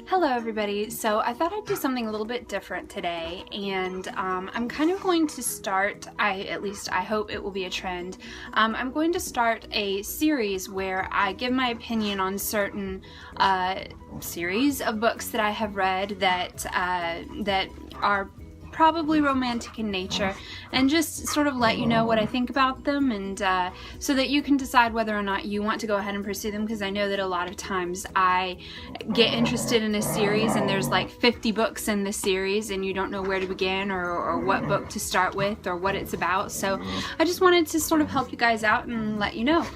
Hello everybody. So I thought I'd do something a little bit different today, and I'm kind of going to start, at least I hope it will be a trend, I'm going to start a series where I give my opinion on certain series of books that I have read that are probably romantic in nature, and just sort of let you know what I think about them, and so that you can decide whether or not you want to go ahead and pursue them, because I know that a lot of times I get interested in a series and there's like 50 books in the series and you don't know where to begin or what book to start with or what it's about. So I just wanted to sort of help you guys out and let you know,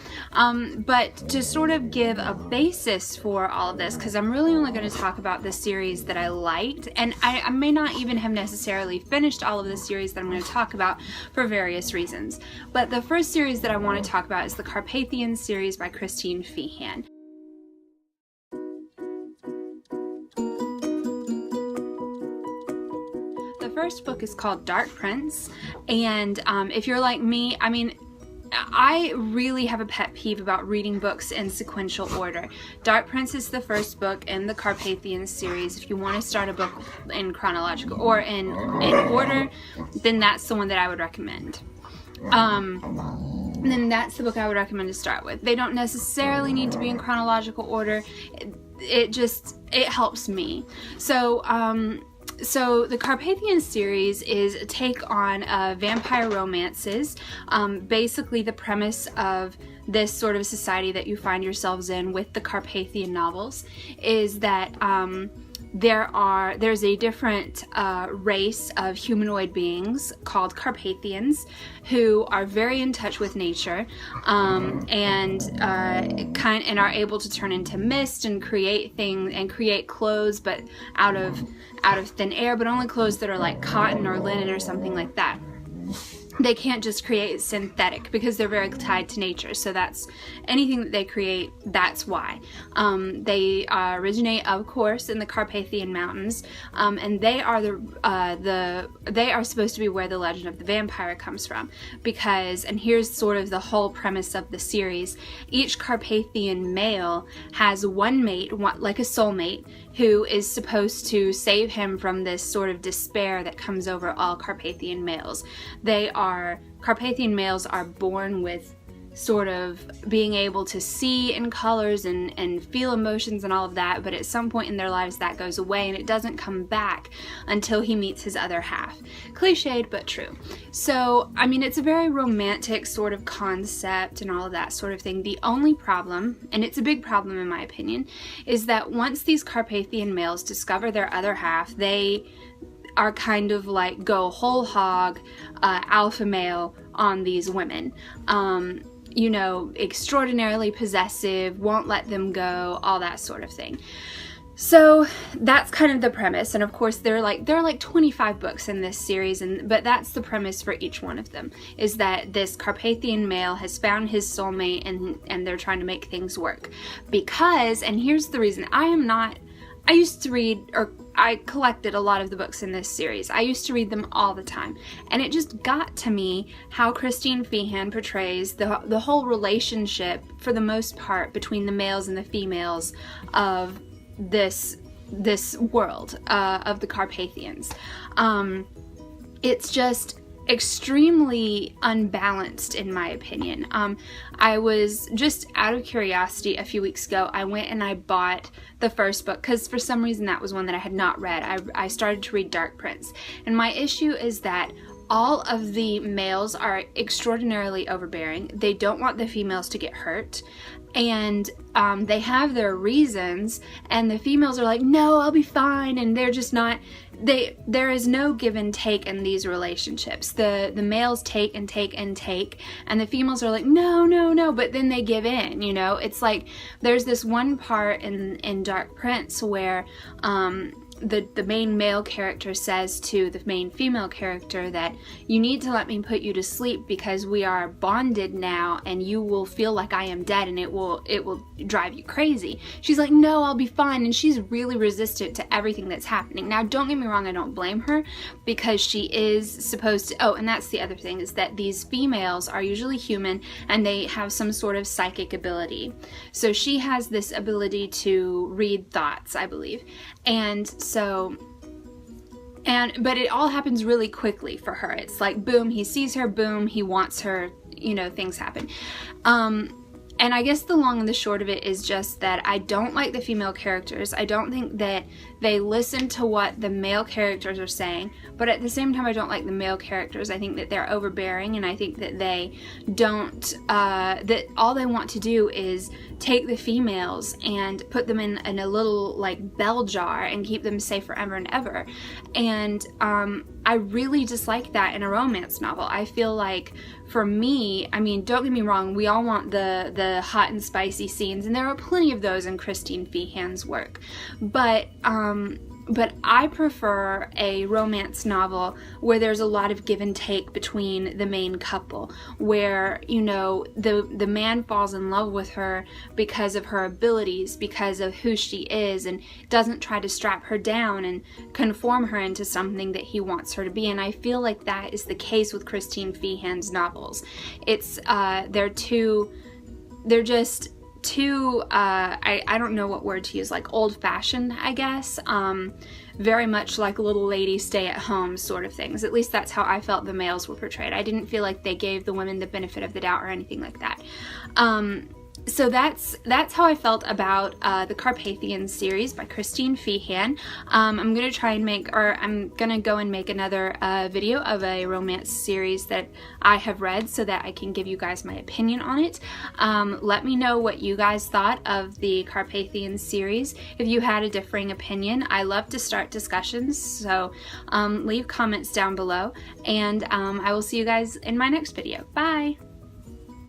but to sort of give a basis for all of this, because I'm really only going to talk about the series that I liked, and I may not even have necessarily finished all of the series that I'm going to talk about for various reasons. But the first series that I want to talk about is the Carpathian series by Christine Feehan. The first book is called Dark Prince, and if you're like me, I really have a pet peeve about reading books in sequential order. Dark Prince is the first book in the Carpathian series. If you want to start a book in chronological or in order, then that's the one that I would recommend. Then that's the book I would recommend to start with. They don't necessarily need to be in chronological order. It helps me. So the Carpathian series is a take on vampire romances. Basically the premise of this sort of society that you find yourselves in with the Carpathian novels is that there's a different race of humanoid beings called Carpathians who are very in touch with nature, and are able to turn into mist and create things and create clothes, but out of thin air, but only clothes that are like cotton or linen or something like that. They can't just create synthetic because they're very tied to nature. So that's anything that they create, that's why. They originate, of course, in the Carpathian Mountains, and they are they are supposed to be where the legend of the vampire comes from. Because, and here's sort of the whole premise of the series, each Carpathian male has one mate, like a soulmate, who is supposed to save him from this sort of despair that comes over all Carpathian males. Carpathian males are born with sort of being able to see in colors and feel emotions and all of that, but at some point in their lives that goes away and it doesn't come back until he meets his other half. Cliched, but true. So, it's a very romantic sort of concept and all of that sort of thing. The only problem, and it's a big problem in my opinion, is that once these Carpathian males discover their other half, they are kind of like go whole hog alpha male on these women. Extraordinarily possessive, won't let them go, all that sort of thing. So that's kind of the premise, and of course there are like 25 books in this series, but that's the premise for each one of them, is that this Carpathian male has found his soulmate and they're trying to make things work. Because, and here's the reason, I used to read, or I collected a lot of the books in this series. I used to read them all the time. And it just got to me how Christine Feehan portrays the whole relationship, for the most part, between the males and the females of this world of the Carpathians. It's just extremely unbalanced in my opinion. I was just out of curiosity a few weeks ago, I went and I bought the first book because for some reason that was one that I had not read. I started to read Dark Prince, and my issue is that all of the males are extraordinarily overbearing. They don't want the females to get hurt, and they have their reasons, and the females are like, no, I'll be fine, and they're just not. There is no give and take in these relationships. The males take and take and take, and the females are like, no, but then they give in, It's like there's this one part in Dark Prince where the main male character says to the main female character that you need to let me put you to sleep because we are bonded now and you will feel like I am dead and it will drive you crazy. She's like, no, I'll be fine. And she's really resistant to everything that's happening. Now, don't get me wrong, I don't blame her because she is supposed to, oh, and that's the other thing, is that these females are usually human and they have some sort of psychic ability. So she has this ability to read thoughts, I believe. And so, but it all happens really quickly for her. It's like, boom, he sees her, boom, he wants her, you know, things happen. And I guess the long and the short of it is just that I don't like the female characters. I don't think that they listen to what the male characters are saying, but at the same time I don't like the male characters. I think that they're overbearing, and I think that they don't, that all they want to do is take the females and put them in a little like bell jar and keep them safe forever and ever. And I really dislike that in a romance novel. I feel like, for me, I mean, don't get me wrong, we all want the hot and spicy scenes, and there are plenty of those in Christine Feehan's work, but I prefer a romance novel where there's a lot of give and take between the main couple, where, you know, the man falls in love with her because of her abilities, because of who she is, and doesn't try to strap her down and conform her into something that he wants her to be. And I feel like that is the case with Christine Feehan's novels. It's they're just too, I don't know what word to use, like old-fashioned, I guess. Very much like little lady stay-at-home sort of things. At least that's how I felt the males were portrayed. I didn't feel like they gave the women the benefit of the doubt or anything like that. So that's how I felt about the Carpathian series by Christine Feehan. I'm gonna try and I'm gonna go and make another video of a romance series that I have read so that I can give you guys my opinion on it. Let me know what you guys thought of the Carpathian series. If you had a differing opinion, I love to start discussions, so leave comments down below, and I will see you guys in my next video. Bye!